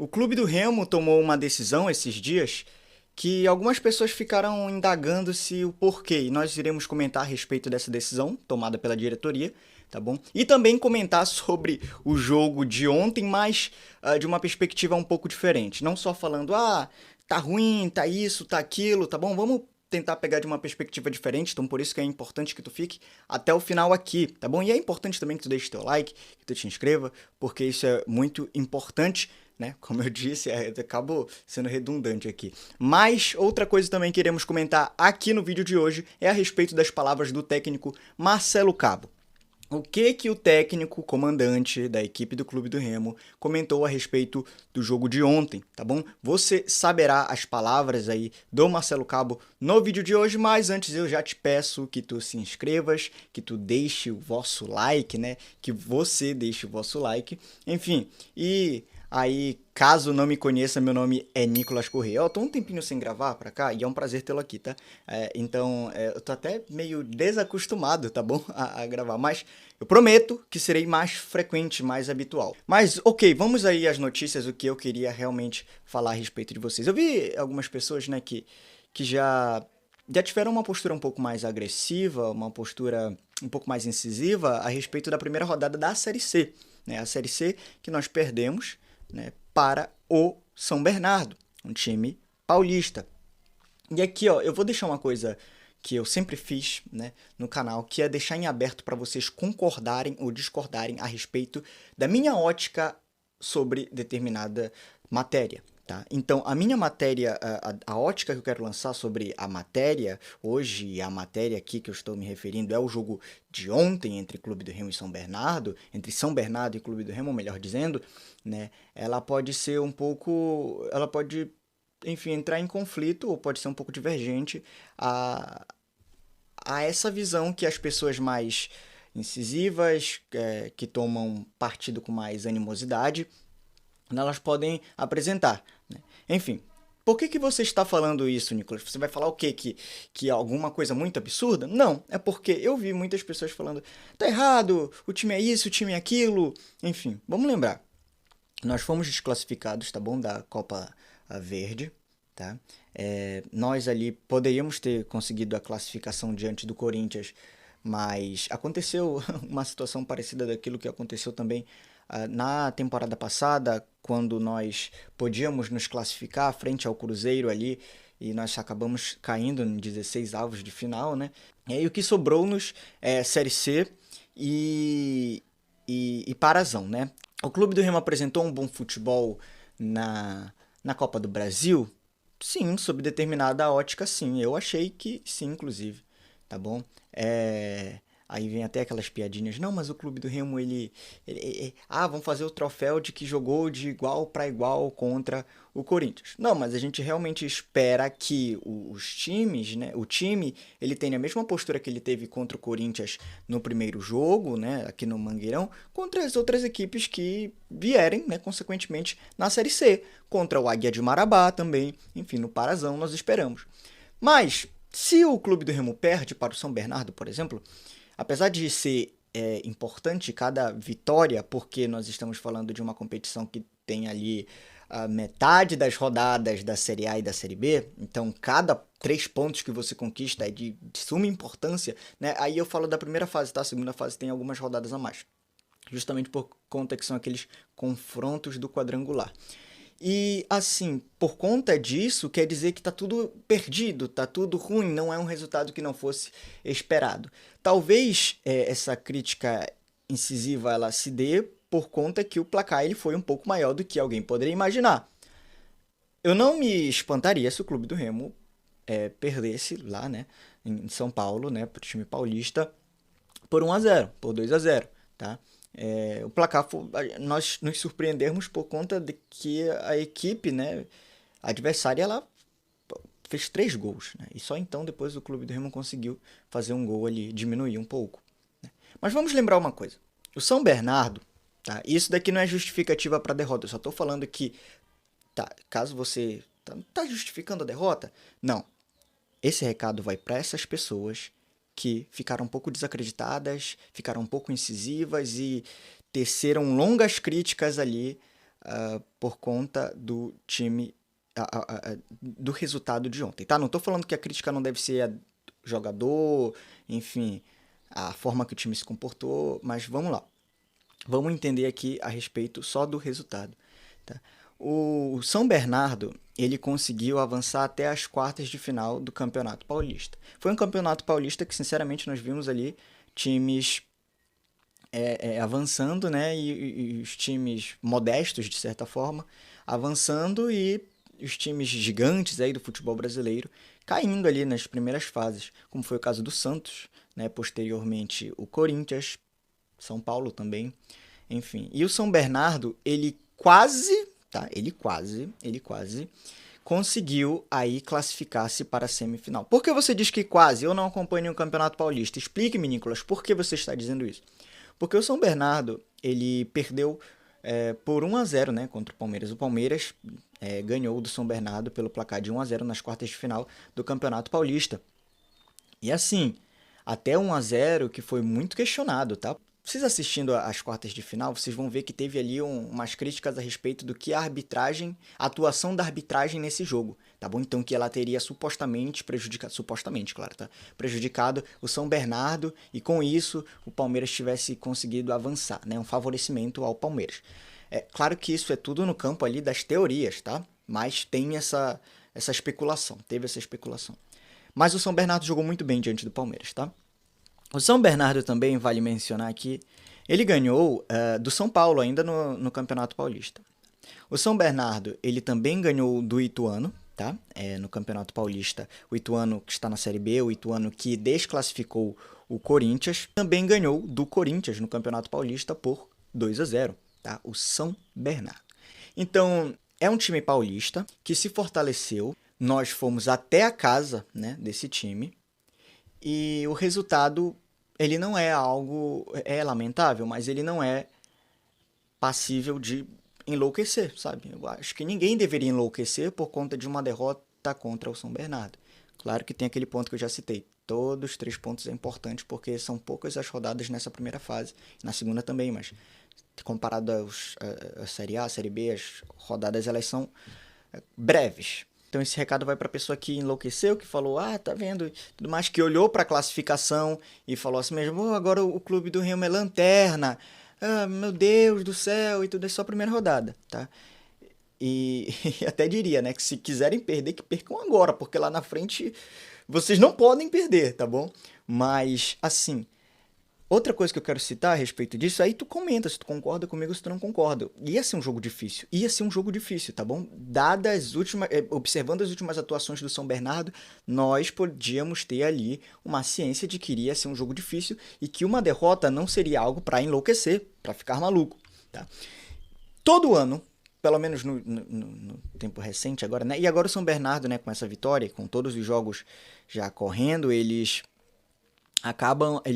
O Clube do Remo tomou uma decisão esses dias que algumas pessoas ficaram indagando se o porquê, e nós iremos comentar a respeito dessa decisão tomada pela diretoria, tá bom? E também comentar sobre o jogo de ontem, mas de uma perspectiva um pouco diferente. Não só falando, tá ruim, tá isso, tá aquilo, tá bom? Vamos tentar pegar de uma perspectiva diferente, então por isso que é importante que tu fique até o final aqui, tá bom? E é importante também que tu deixe teu like, que tu te inscreva, porque isso é muito importante, né? Como eu disse, acabo sendo redundante aqui. Mas outra coisa também que iremos comentar aqui no vídeo de hoje é a respeito das palavras do técnico Marcelo Cabo. O que o técnico comandante da equipe do Clube do Remo comentou a respeito do jogo de ontem, tá bom? Você saberá as palavras aí do Marcelo Cabo no vídeo de hoje, mas antes eu já te peço que tu se inscrevas, que tu deixe o vosso like, né? Que você deixe o vosso like, enfim, e aí, caso não me conheça, meu nome é Nicolas Corrêa. Eu tô um tempinho sem gravar pra cá e é um prazer tê-lo aqui, tá? Então, eu tô até meio desacostumado, tá bom? A gravar, mas eu prometo que serei mais frequente, mais habitual. Mas, ok, vamos aí às notícias, o que eu queria realmente falar a respeito de vocês. Eu vi algumas pessoas, né, que já tiveram uma postura um pouco mais agressiva, uma postura um pouco mais incisiva a respeito da primeira rodada da Série C, né? A Série C que nós perdemos, né, para o São Bernardo, um time paulista. E aqui, ó, eu vou deixar uma coisa que eu sempre fiz, né, no canal, que é deixar em aberto para vocês concordarem ou discordarem a respeito da minha ótica sobre determinada matéria. Tá? Então, a minha matéria, a ótica que eu quero lançar sobre a matéria, hoje, a matéria aqui que eu estou me referindo é o jogo de ontem entre Clube do Remo e São Bernardo, entre São Bernardo e Clube do Remo, melhor dizendo, né? Ela pode ser um pouco, ela pode, enfim, entrar em conflito ou pode ser um pouco divergente a, a essa visão que as pessoas mais incisivas, que tomam partido com mais animosidade, elas podem apresentar, né? Enfim, por que você está falando isso, Nicolas? Você vai falar o quê? Que é alguma coisa muito absurda? Não, é porque eu vi muitas pessoas falando, tá errado, o time é isso, o time é aquilo. Enfim, vamos lembrar, nós fomos desclassificados, tá bom, da Copa Verde, tá? Nós ali poderíamos ter conseguido a classificação diante do Corinthians, mas aconteceu uma situação parecida daquilo que aconteceu também na temporada passada, quando nós podíamos nos classificar frente ao Cruzeiro ali, e nós acabamos caindo em 16 avos de final, né? E aí o que sobrou-nos é Série C e Parazão, né? O Clube do Remo apresentou um bom futebol na Copa do Brasil? Sim, sob determinada ótica, sim. Eu achei que sim, inclusive. Tá bom? Aí vem até aquelas piadinhas. Não, mas o Clube do Remo, vamos fazer o troféu de que jogou de igual para igual contra o Corinthians. Não, mas a gente realmente espera que os times, né? O time, ele tenha a mesma postura que ele teve contra o Corinthians no primeiro jogo, né? Aqui no Mangueirão, contra as outras equipes que vierem, né? Consequentemente, na Série C. Contra o Águia de Marabá também. Enfim, no Parazão nós esperamos. Mas, se o Clube do Remo perde para o São Bernardo, por exemplo, apesar de ser importante cada vitória, porque nós estamos falando de uma competição que tem ali a metade das rodadas da Série A e da Série B, então cada 3 pontos que você conquista é de suma importância, né? Aí eu falo da primeira fase, tá? A segunda fase tem algumas rodadas a mais, justamente por conta que são aqueles confrontos do quadrangular. E assim, por conta disso, quer dizer que tá tudo perdido, tá tudo ruim, não é um resultado que não fosse esperado. Talvez essa crítica incisiva ela se dê por conta que o placar ele foi um pouco maior do que alguém poderia imaginar. Eu não me espantaria se o Clube do Remo perdesse lá, né, em São Paulo, né, pro time paulista por 1-0, por 2-0, tá? O placar nós nos surpreendermos por conta de que a equipe, né, a adversária, ela fez 3 gols, né? E só então depois o Clube do Remo conseguiu fazer um gol ali, diminuir um pouco, né? Mas vamos lembrar uma coisa, o São Bernardo, tá? Isso daqui não é justificativa para a derrota, eu só estou falando que, tá, caso você tá justificando a derrota, não, esse recado vai para essas pessoas que ficaram um pouco desacreditadas, ficaram um pouco incisivas e teceram longas críticas ali por conta do time, do resultado de ontem, tá? Não tô falando que a crítica não deve ser a jogador, enfim, a forma que o time se comportou, mas vamos lá. Vamos entender aqui a respeito só do resultado, tá? O São Bernardo, ele conseguiu avançar até as quartas de final do Campeonato Paulista. Foi um Campeonato Paulista que, sinceramente, nós vimos ali times avançando, né? E os times modestos, de certa forma, avançando e os times gigantes aí do futebol brasileiro caindo ali nas primeiras fases, como foi o caso do Santos, né? Posteriormente o Corinthians, São Paulo também, enfim. E o São Bernardo, ele quase, tá? Ele quase conseguiu aí classificar-se para a semifinal. Por que você diz que quase? Eu não acompanho o Campeonato Paulista. Explique-me, Nicolas, por que você está dizendo isso? Porque o São Bernardo, ele perdeu por 1-0, né, contra o Palmeiras. O Palmeiras ganhou do São Bernardo pelo placar de 1-0 nas quartas de final do Campeonato Paulista. E assim, até 1-0 que foi muito questionado, tá? Vocês assistindo às quartas de final, vocês vão ver que teve ali umas críticas a respeito do que a atuação da arbitragem nesse jogo, tá bom? Então que ela teria supostamente claro, tá? Prejudicado o São Bernardo e com isso o Palmeiras tivesse conseguido avançar, né? Um favorecimento ao Palmeiras. É claro que isso é tudo no campo ali das teorias, tá? Mas tem essa especulação, teve essa especulação. Mas o São Bernardo jogou muito bem diante do Palmeiras, tá? O São Bernardo também, vale mencionar aqui, ele ganhou do São Paulo ainda no Campeonato Paulista. O São Bernardo, ele também ganhou do Ituano, tá? No Campeonato Paulista. O Ituano que está na Série B, o Ituano que desclassificou o Corinthians, também ganhou do Corinthians no Campeonato Paulista por 2-0, tá? O São Bernardo. Então, é um time paulista que se fortaleceu. Nós fomos até a casa, né, desse time. E o resultado, ele não é algo... É lamentável, mas ele não é passível de enlouquecer, sabe? Eu acho que ninguém deveria enlouquecer por conta de uma derrota contra o São Bernardo. Claro que tem aquele ponto que eu já citei. Todos os 3 pontos é importante porque são poucas as rodadas nessa primeira fase. Na segunda também, mas comparado à Série A, à Série B, as rodadas elas são breves. Então esse recado vai para a pessoa que enlouqueceu, que falou, tá vendo, tudo mais, que olhou para a classificação e falou assim mesmo, agora o Clube do Remo é lanterna, meu Deus do céu, e tudo é só a primeira rodada, tá? E até diria, né, que se quiserem perder, que percam agora, porque lá na frente vocês não podem perder, tá bom? Mas, assim... Outra coisa que eu quero citar a respeito disso, aí tu comenta se tu concorda comigo ou se tu não concorda. Ia ser um jogo difícil, tá bom? Observando as últimas atuações do São Bernardo, nós podíamos ter ali uma ciência de que iria ser um jogo difícil e que uma derrota não seria algo para enlouquecer, para ficar maluco, tá? Todo ano, pelo menos no tempo recente agora, né? E agora o São Bernardo, né, com essa vitória, com todos os jogos já correndo, ele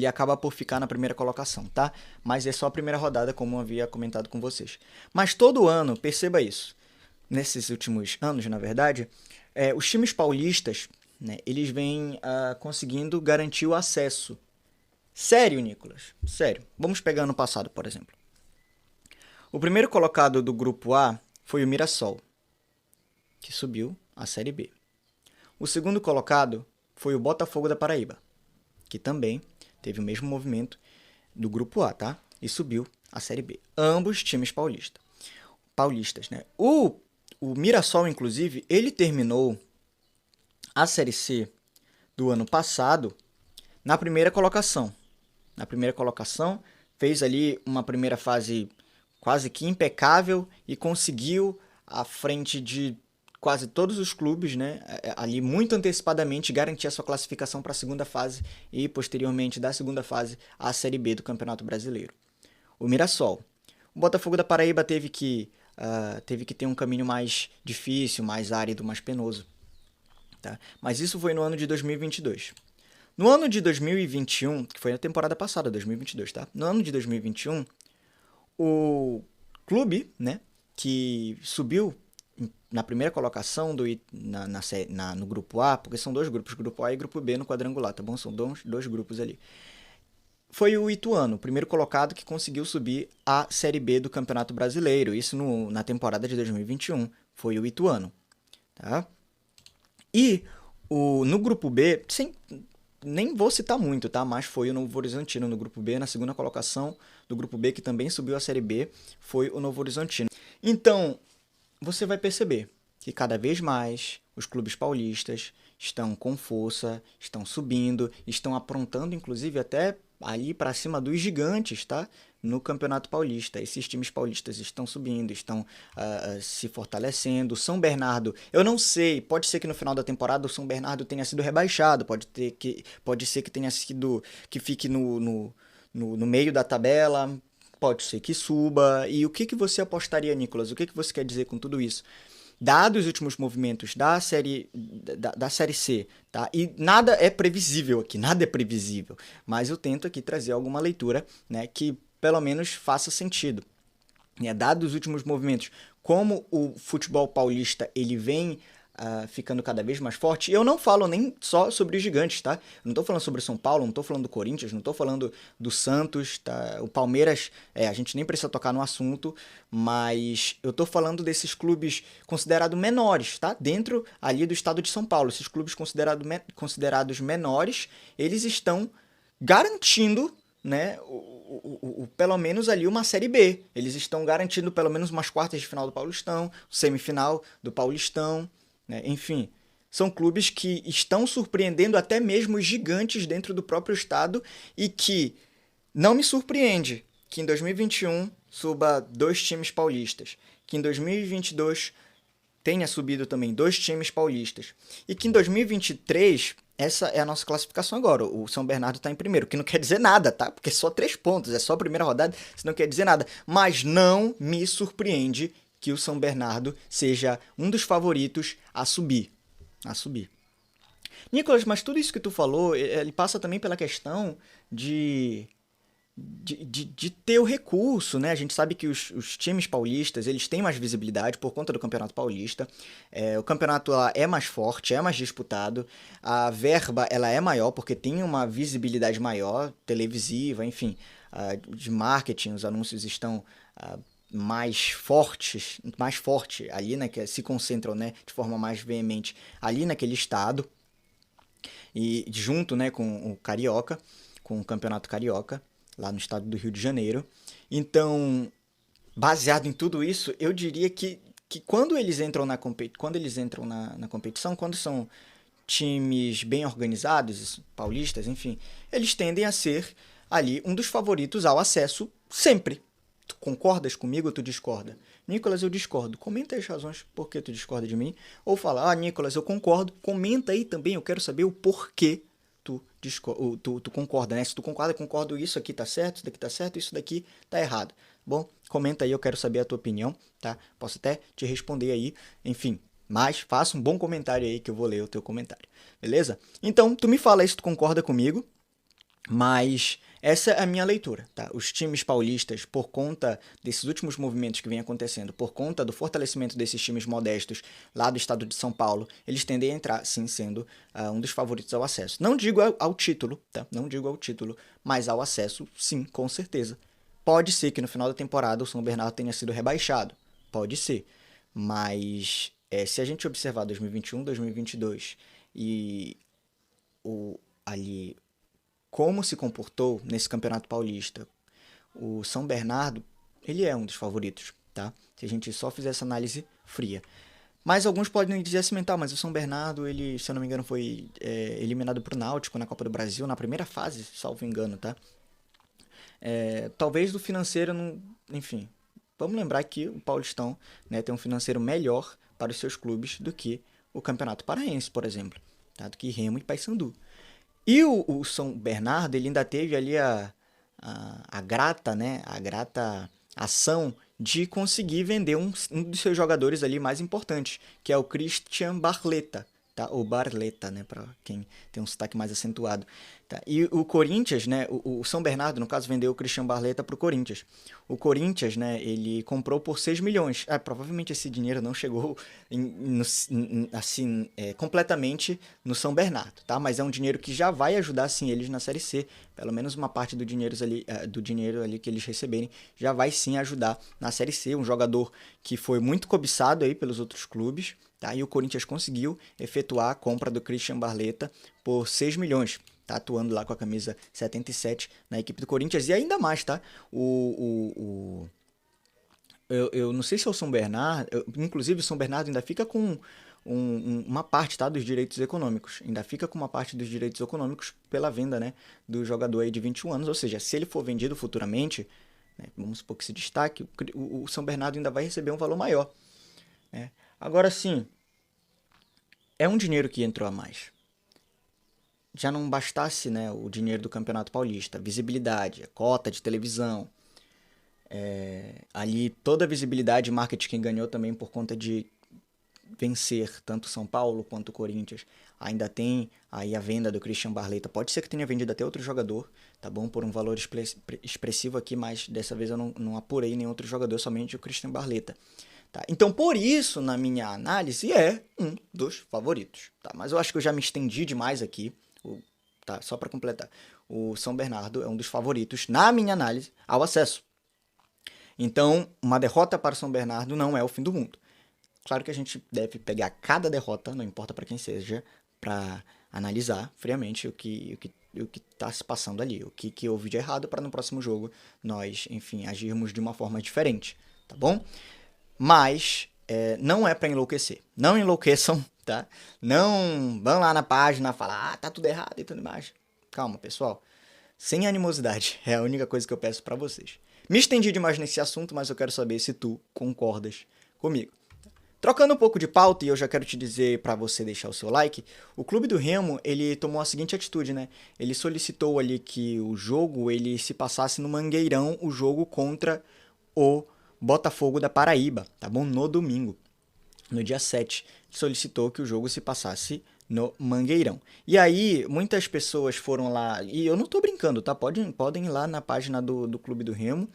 acaba por ficar na primeira colocação, tá? Mas é só a primeira rodada, como eu havia comentado com vocês. Mas todo ano, perceba isso, nesses últimos anos, na verdade, os times paulistas, né, eles vêm conseguindo garantir o acesso. Sério, Nicolas? Sério. Vamos pegar no passado, por exemplo. O primeiro colocado do Grupo A foi o Mirassol, que subiu à Série B. O segundo colocado foi o Botafogo da Paraíba, que também teve o mesmo movimento do Grupo A, tá? E subiu à Série B. Ambos times paulistas, né? O Mirassol, inclusive, ele terminou a Série C do ano passado na primeira colocação. Fez ali uma primeira fase quase que impecável e conseguiu, à frente de quase todos os clubes, né, ali muito antecipadamente garantir a sua classificação para a segunda fase e posteriormente da segunda fase à Série B do Campeonato Brasileiro. O Mirassol. O Botafogo da Paraíba teve que ter um caminho mais difícil, mais árido, mais penoso, tá? Mas isso foi no ano de 2022. No ano de 2021, que foi na temporada passada, 2022, tá? No ano de 2021, o clube, né, que subiu na primeira colocação no Grupo A, porque são 2 grupos, Grupo A e Grupo B no quadrangular, tá bom? São dois grupos ali. foi o Ituano, o primeiro colocado que conseguiu subir à Série B do Campeonato Brasileiro. Isso na temporada de 2021. Foi o Ituano. Tá? E no grupo B, nem vou citar muito, tá? Mas foi o Novo Horizontino no grupo B, na segunda colocação do grupo B, que também subiu à Série B, foi o Novo Horizontino. Então, você vai perceber que cada vez mais os clubes paulistas estão com força, estão subindo, estão aprontando, inclusive, até ali para cima dos gigantes, tá? No Campeonato Paulista. Esses times paulistas estão subindo, estão se fortalecendo. O São Bernardo, eu não sei, pode ser que no final da temporada o São Bernardo tenha sido rebaixado, pode ser que tenha sido, que fique no meio da tabela, pode ser que suba. E o que você apostaria, Nicolas? O que você quer dizer com tudo isso? Dados os últimos movimentos da série C, tá? E nada é previsível aqui, nada é previsível, mas eu tento aqui trazer alguma leitura, né, que pelo menos faça sentido. Dados os últimos movimentos, como o futebol paulista ele vem ficando cada vez mais forte. Eu não falo nem só sobre os gigantes, tá? Eu não tô falando sobre o São Paulo, não tô falando do Corinthians, não tô falando do Santos, tá? O Palmeiras, a gente nem precisa tocar no assunto, mas eu tô falando desses clubes considerados menores, tá? Dentro ali do estado de São Paulo. Esses clubes considerados menores, eles estão garantindo, né, pelo menos ali uma Série B. Eles estão garantindo pelo menos umas quartas de final do Paulistão, semifinal do Paulistão, né? Enfim, são clubes que estão surpreendendo até mesmo os gigantes dentro do próprio estado e que não me surpreende que em 2021 suba 2 times paulistas, que em 2022 tenha subido também 2 times paulistas e que em 2023 essa é a nossa classificação agora. O São Bernardo está em primeiro, que não quer dizer nada, tá? Porque é só 3 pontos, é só a primeira rodada, isso não quer dizer nada. Mas não me surpreende que o São Bernardo seja um dos favoritos a subir. Nicolas, mas tudo isso que tu falou, ele passa também pela questão de ter o recurso, né? A gente sabe que os times paulistas, eles têm mais visibilidade por conta do Campeonato Paulista. O campeonato lá é mais forte, é mais disputado. A verba, ela é maior porque tem uma visibilidade maior, televisiva, enfim, de marketing. Os anúncios estão mais forte ali, né? Que se concentram, né, de forma mais veemente ali naquele estado. E junto, né, com o Carioca, com o Campeonato Carioca, lá no estado do Rio de Janeiro. Então, baseado em tudo isso, eu diria que quando eles entram na competição, quando são times bem organizados, paulistas, enfim, eles tendem a ser ali um dos favoritos ao acesso sempre. Tu concordas comigo ou tu discorda? Nicolas, eu discordo. Comenta aí as razões por que tu discorda de mim. Ou fala, Nicolas, eu concordo. Comenta aí também, eu quero saber o porquê tu concorda, né? Se tu concordo, isso aqui tá certo, isso daqui tá certo, isso daqui tá errado. Bom, comenta aí, eu quero saber a tua opinião, tá? Posso até te responder aí, enfim. Mas faça um bom comentário aí que eu vou ler o teu comentário, beleza? Então, tu me fala aí se tu concorda comigo, mas essa é a minha leitura, tá? Os times paulistas, por conta desses últimos movimentos que vem acontecendo, por conta do fortalecimento desses times modestos lá do estado de São Paulo, eles tendem a entrar, sim, sendo um dos favoritos ao acesso. Não digo ao título, tá? Não digo ao título, mas ao acesso, sim, com certeza. Pode ser que no final da temporada o São Bernardo tenha sido rebaixado, pode ser, mas se a gente observar 2021, 2022 e ali como se comportou nesse Campeonato Paulista, o São Bernardo, ele é um dos favoritos, tá? Se a gente só fizer essa análise fria. Mas alguns podem dizer assim, mas o São Bernardo, ele, se eu não me engano, foi eliminado pro Náutico na Copa do Brasil, na primeira fase, salvo engano, tá? Talvez do financeiro, enfim. Vamos lembrar que o Paulistão, né, tem um financeiro melhor para os seus clubes do que o Campeonato Paraense, por exemplo, tá? Do que Remo e Paysandu. E o São Bernardo, ele ainda teve ali a grata, né, a grata ação de conseguir vender um dos seus jogadores ali mais importantes, que é o Christian Barletta, tá? Ou Barletta, né, para quem tem um sotaque mais acentuado, Tá? E o Corinthians, né, o São Bernardo, no caso, vendeu o Christian Barletta para o Corinthians. O Corinthians, né, ele comprou por 6 milhões. Provavelmente esse dinheiro não chegou assim, completamente no São Bernardo, tá? Mas é um dinheiro que já vai ajudar, sim, eles na Série C. Pelo menos uma parte do dinheiro ali que eles receberem já vai, sim, ajudar na Série C. Um jogador que foi muito cobiçado aí pelos outros clubes, tá? E o Corinthians conseguiu efetuar a compra do Christian Barletta por 6 milhões. Tá atuando lá com a camisa 77 na equipe do Corinthians. E ainda mais, tá? Eu não sei se é o São Bernardo. Inclusive, o São Bernardo ainda fica com uma parte, tá, dos direitos econômicos. Ainda fica com uma parte dos direitos econômicos pela venda, né, do jogador aí de 21 anos. Ou seja, se ele for vendido futuramente, né, vamos supor que se destaque, o São Bernardo ainda vai receber um valor maior. Né? Agora sim, é um dinheiro que entrou a mais. Já não bastasse, né, o dinheiro do Campeonato Paulista, visibilidade, a cota de televisão, ali toda a visibilidade e marketing que ganhou também por conta de vencer tanto São Paulo quanto o Corinthians. Ainda tem aí a venda do Christian Barletta. Pode ser que tenha vendido até outro jogador, tá bom? Por um valor expressivo aqui, mas dessa vez eu não apurei nenhum outro jogador, somente o Christian Barletta. Tá? Então, por isso, na minha análise, é um dos favoritos. Tá? Mas eu acho que eu já me estendi demais aqui. Tá, só para completar, o São Bernardo é um dos favoritos, na minha análise, ao acesso. Então, uma derrota para o São Bernardo não é o fim do mundo. Claro que a gente deve pegar cada derrota, não importa para quem seja, para analisar friamente o que está se passando ali, o que houve de errado, para no próximo jogo nós, enfim, agirmos de uma forma diferente, tá bom? Mas não é para enlouquecer. Não enlouqueçam, tá? Não vão lá na página falar, tá tudo errado e tudo mais. Calma, pessoal. Sem animosidade, é a única coisa que eu peço para vocês. Me estendi demais nesse assunto, mas eu quero saber se tu concordas comigo. Trocando um pouco de pauta, e eu já quero te dizer para você deixar o seu like, o Clube do Remo, ele tomou a seguinte atitude, né? Ele solicitou ali que o jogo ele se passasse no Mangueirão, o jogo contra o Botafogo da Paraíba, tá bom? No domingo, no dia 7, solicitou que o jogo se passasse no Mangueirão. E aí, muitas pessoas foram lá, e eu não tô brincando, tá? Podem ir lá na página do Clube do Remo,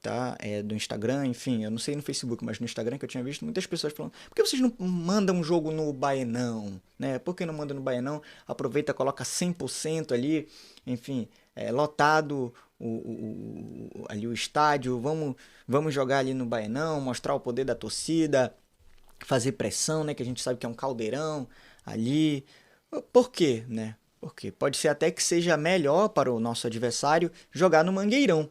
tá? Do Instagram, enfim, eu não sei no Facebook, mas no Instagram que eu tinha visto muitas pessoas falando, por que vocês não mandam um jogo no Baenão, né? Por que não mandam no Baenão? Aproveita, coloca 100% ali, enfim, lotado ali o estádio, vamos jogar ali no Baenão, mostrar o poder da torcida, fazer pressão, né? Que a gente sabe que é um caldeirão ali. Por quê, né? Porque pode ser até que seja melhor para o nosso adversário jogar no Mangueirão.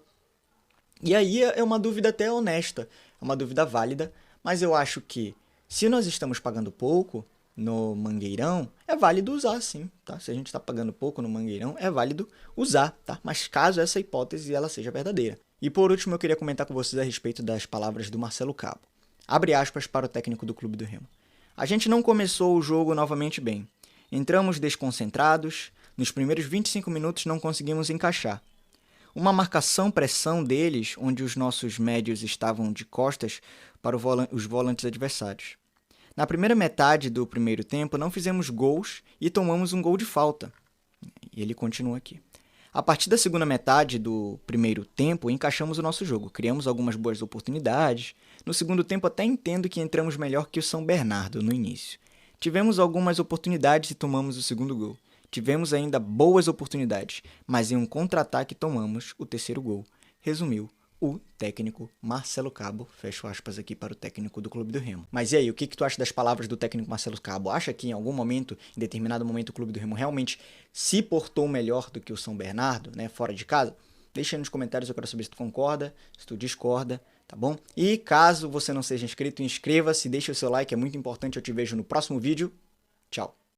E aí é uma dúvida até honesta, é uma dúvida válida, mas eu acho que se nós estamos pagando pouco no Mangueirão, é válido usar sim, tá? Se a gente está pagando pouco no Mangueirão, é válido usar, tá? Mas caso essa hipótese ela seja verdadeira. E por último, eu queria comentar com vocês a respeito das palavras do Marcelo Cabo. Abre aspas para o técnico do Clube do Remo. A gente não começou o jogo novamente bem. Entramos desconcentrados, nos primeiros 25 minutos não conseguimos encaixar. Uma marcação-pressão deles, onde os nossos médios estavam de costas para os volantes adversários. Na primeira metade do primeiro tempo, não fizemos gols e tomamos um gol de falta. E ele continua aqui. A partir da segunda metade do primeiro tempo, encaixamos o nosso jogo. Criamos algumas boas oportunidades. No segundo tempo, até entendo que entramos melhor que o São Bernardo no início. Tivemos algumas oportunidades e tomamos o segundo gol. Tivemos ainda boas oportunidades, mas em um contra-ataque tomamos o terceiro gol. Resumiu o técnico Marcelo Cabo. Fecho aspas aqui para o técnico do Clube do Remo. Mas e aí, o que tu acha das palavras do técnico Marcelo Cabo? Acha que em algum momento, em determinado momento, o Clube do Remo realmente se portou melhor do que o São Bernardo, né, fora de casa? Deixa aí nos comentários, eu quero saber se tu concorda, se tu discorda, tá bom? E caso você não seja inscrito, inscreva-se, deixa o seu like, é muito importante. Eu te vejo no próximo vídeo. Tchau!